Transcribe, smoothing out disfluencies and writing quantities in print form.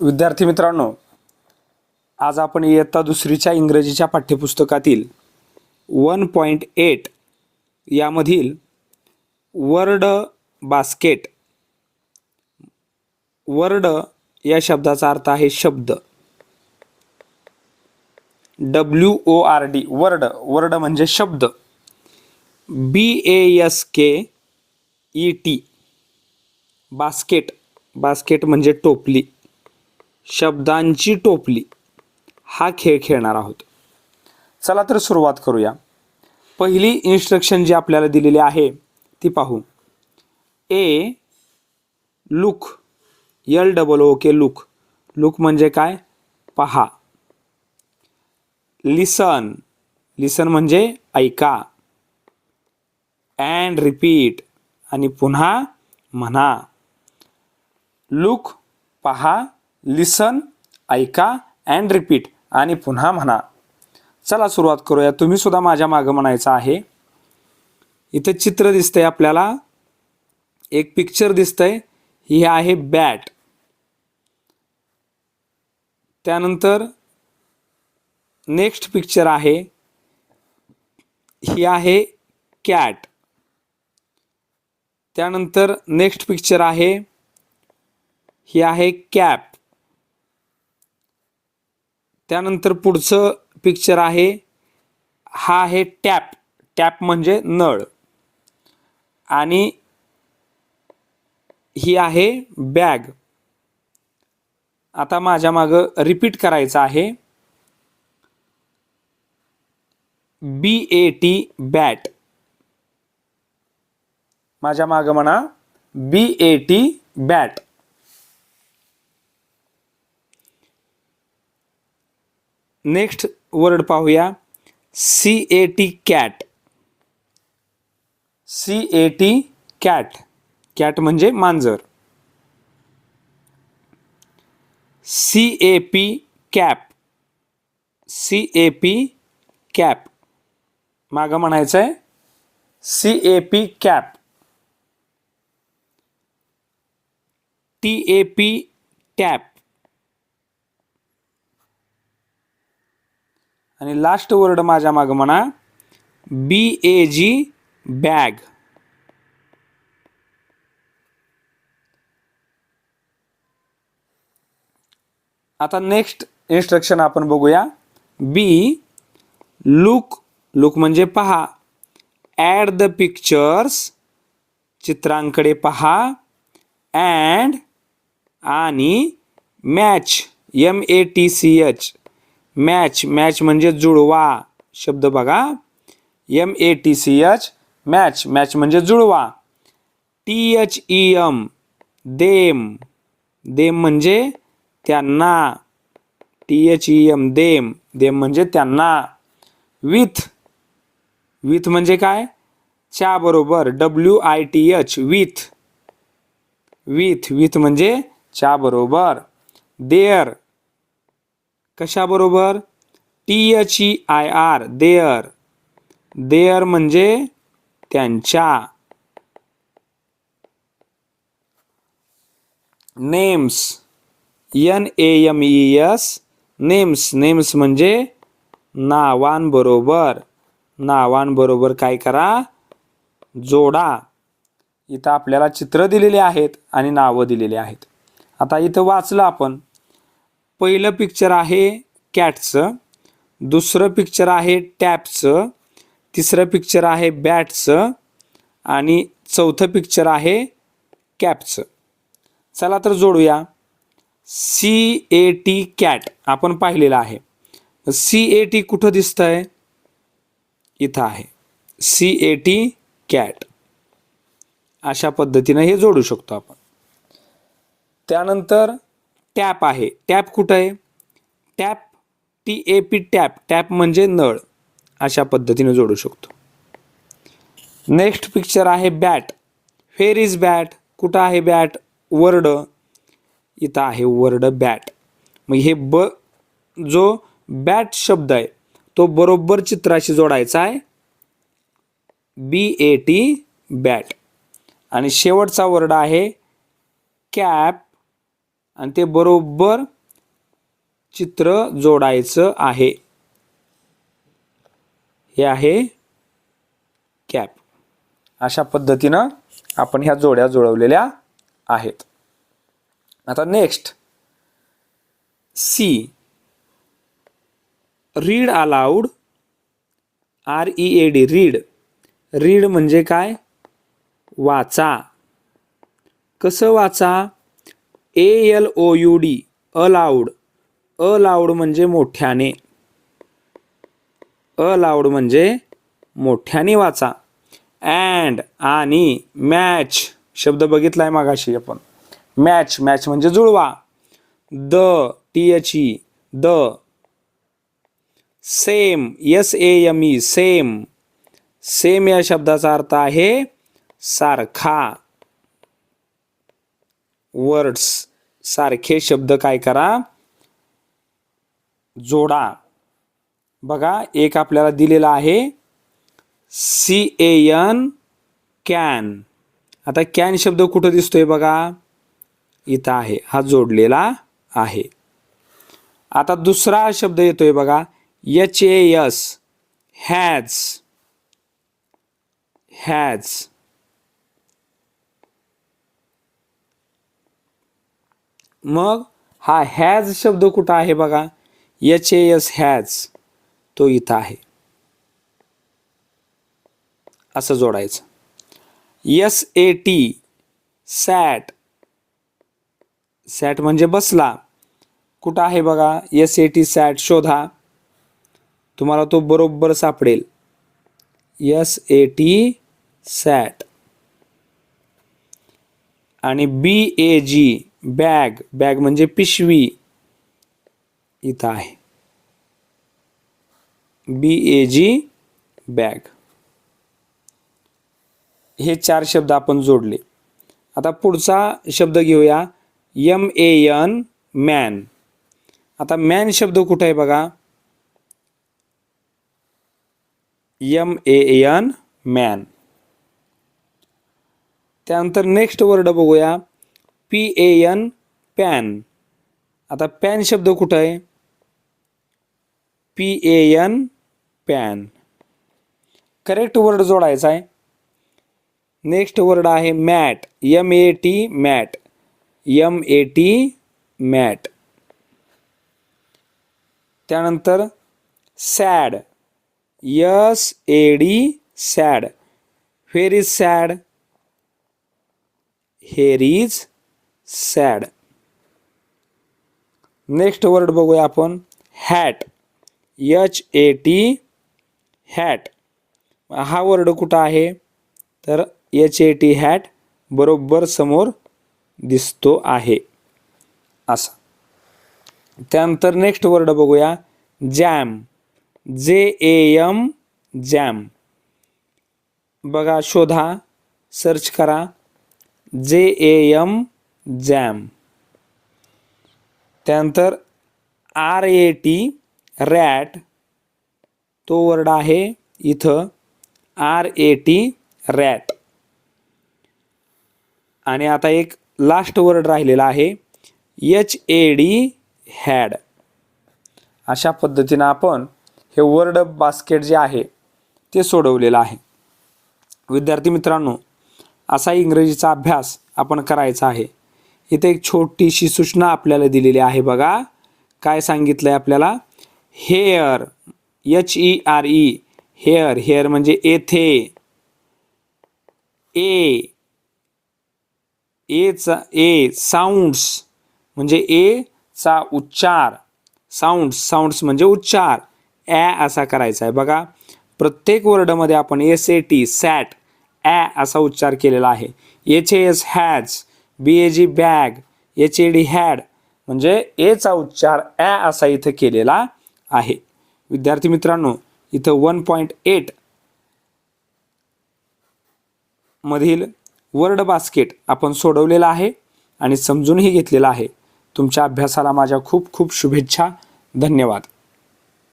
विद्यार्थी मित्रांनो, आज आपण इयत्ता दुसरीच्या इंग्रजीच्या पाठ्यपुस्तकातील 1.8 यामधील वर्ड बास्केट, वर्ड या शब्दाचा अर्थ आहे शब्द, WORD, वर्ड, वर्ड म्हणजे शब्द, BASKET, बास्केट, बास्केट म्हणजे टोपली, शब्दांची टोपली, हा खेळ खेळणार आहोत. चला तर सुरुवात करूया. पहिली इन्स्ट्रक्शन जी आपल्याला दिलेली आहे ती पाहू. ए लुक, LOOK, लुक, लुक म्हणजे काय? पहा. लिसन, लिसन म्हणजे ऐका. अँड रिपीट, आणि पुन्हा म्हणा. लुक पहा, लिसन ऐका, अँड रिपीट आणि पुन्हा म्हणा. चला सुरुवात करूया. तुम्ही सुद्धा माझ्या मागं म्हणायचं आहे. इथे चित्र दिसतंय आपल्याला, एक पिक्चर दिसतंय, ही आहे बॅट. त्यानंतर नेक्स्ट पिक्चर आहे, ही आहे कॅट. त्यानंतर नेक्स्ट पिक्चर आहे, ही आहे कॅप. त्यानंतर पुढचं पिक्चर आहे, हा आहे टॅप. टॅप म्हणजे नळ. आणि ही आहे बॅग. आता माझ्या मागं रिपीट करायचं आहे. BAT, bat. माझ्या मागं म्हणा, BAT, बॅट. नेक्स्ट वर्ड पाहूया, CAT, cat. CAT, cat. Cat म्हणजे मांजर. CAP, cap. CAP, cap. मागं म्हणायचं आहे CAP, कॅप. TAP, tap. आणि लास्ट वर्ड माझ्या मागं म्हणा, BAG, बॅग. आता नेक्स्ट इन्स्ट्रक्शन आपण बघूया. B लुक, लुक म्हणजे पहा. ॲट द पिक्चर्स, चित्रांकडे पहा. अँड, आणि मॅच, MATCH, मॅच, मॅच म्हणजे जुळवा. शब्द बघा, MATCH, मॅच, मॅच म्हणजे जुळवा. THEM, देम, देम म्हणजे त्यांना. THEM, देम, देम म्हणजे त्यांना. विथ, विथ म्हणजे काय? च्या बरोबर. WITH, विथ, विथ, विथ म्हणजे च्या बरोबर. देअर, कशा बरोबर? THEIR, देअर, देअर म्हणजे त्यांच्या. नेम्स, NAMES, नेम्स, नेम्स म्हणजे नावांबरोबर. नावांबरोबर काय करा? जोडा. इथं आपल्याला चित्र दिलेले आहेत आणि नावं दिलेली आहेत. आता इथं वाचलं आपण. पहिलं पिक्चर आहे कॅटचं, दुसरं पिक्चर आहे टॅपचं, तिसरं पिक्चर आहे बॅटचं, आणि चौथं पिक्चर आहे कॅपचं. चला तर जोडूया. CAT, कॅट आपण पाहिलेलं आहे. CAT कुठं दिसतंय? इथं आहे CAT, कॅट. अशा पद्धतीनं हे जोडू शकतो आपण. त्यानंतर टॅप आहे. टॅप कुठं आहे? Tap, TAP, tap. टॅप म्हणजे नळ. अशा पद्धतीने जोडू शकतो. नेक्स्ट पिक्चर आहे बॅट. Where is bat? कुठं आहे बॅट? वर्ड, इथं आहे वर्ड बॅट. मग हे जो बॅट शब्द आहे तो बरोबर चित्राशी जोडायचा आहे. BAT, bat. आणि शेवटचा वर्ड आहे कॅप, आणि ते बरोबर चित्र जोडायचं आहे. हे आहे कॅप. अशा पद्धतीनं आपण ह्या जोड्या जुळवलेल्या आहेत. आता next C, read aloud. READ, read. Read म्हणजे काय? वाचा. कसं वाचा? ALOUD, allowed. अलाउड म्हणजे मोठ्याने. अलाउड म्हणजे मोठ्याने वाचा. अँड, आणि. मॅच शब्द बघितलाय मागाशी आपण. मॅच, मॅच म्हणजे जुळवा. The, THE, the. Same, SAME, same. Same या शब्दाचा अर्थ आहे सारखा. वर्ड्स, सारखे शब्द काय करा? जोडा. बघा एक आपल्याला दिलेला आहे CAN, कॅन. आता कॅन शब्द कुठं दिसतोय बघा? इथं आहे, हा जोडलेला आहे. आता दुसरा शब्द येतोय बघा HAS, हॅज. हॅज. मग हा हॅज शब्द कुठं आहे बघा? HAS, हॅज, तो इथं आहे. असं जोडायचं. SAT, सॅट. सॅट म्हणजे बसला. कुठं आहे बघा? SAT, सॅट शोधा, तुम्हाला तो बरोबर सापडेल. SAT, सॅट. आणि BAG, बॅग. बॅग म्हणजे पिशवी, इथं आहे. BAG, bag. हे 4 शब्द आपण जोडले. आता पुढचा शब्द घेऊया MAN, मॅन. आता मॅन शब्द कुठे आहे बघा? MAN, man. त्यानंतर नेक्स्ट वर्ड बघूया PAN, पॅन. आता पॅन शब्द कुठं आहे? PAN, pan. करेक्ट वर्ड जोडायचा आहे. नेक्स्ट वर्ड आहे mat, MAT, mat. MAT, mat. त्यानंतर sad, SAD, sad. Where is sad? Here is sad. Next word बघूया आपण हॅट, HAT, हॅट. हा वर्ड कुठं आहे? तर HAT, हॅट बरोबर समोर दिसतो आहे असा. त्यानंतर नेक्स्ट वर्ड बघूया जॅम, JAM, जॅम. बघा शोधा, सर्च करा, JAM, जॅम. त्यानंतर RAT, रॅट, तो वर्ड आहे इथं RAT, रॅट. आणि आता एक लास्ट वर्ड राहिलेला आहे HAD, हॅड. अशा पद्धतीनं आपण हे वर्ड बास्केट जे आहे ते सोडवलेलं आहे. विद्यार्थी मित्रांनो, असा इंग्रजीचा अभ्यास आपण करायचा आहे. इथे एक छोटीशी सूचना आपल्याला दिलेली आहे बघा. काय सांगितलंय आपल्याला? Hair, HERE, hair. हेअर म्हणजे येथे. ए साऊंड्स म्हणजे ए चा उच्चार. साऊंड्स म्हणजे उच्चार. असा करायचा आहे बघा. प्रत्येक वर्डमध्ये आपण SAT, सॅट, असा उच्चार केलेला आहे. HAS, has, BAG, bag, HAD, had म्हणजे चा उच्चार असा इथं केलेला आहे. विद्यार्थी मित्रांनो, इथं 1.8 मधील वर्ड बास्केट आपण सोडवलेला आहे आणि समजूनही घेतलेला आहे. तुमच्या अभ्यासाला माझ्या खूप खूप शुभेच्छा. धन्यवाद.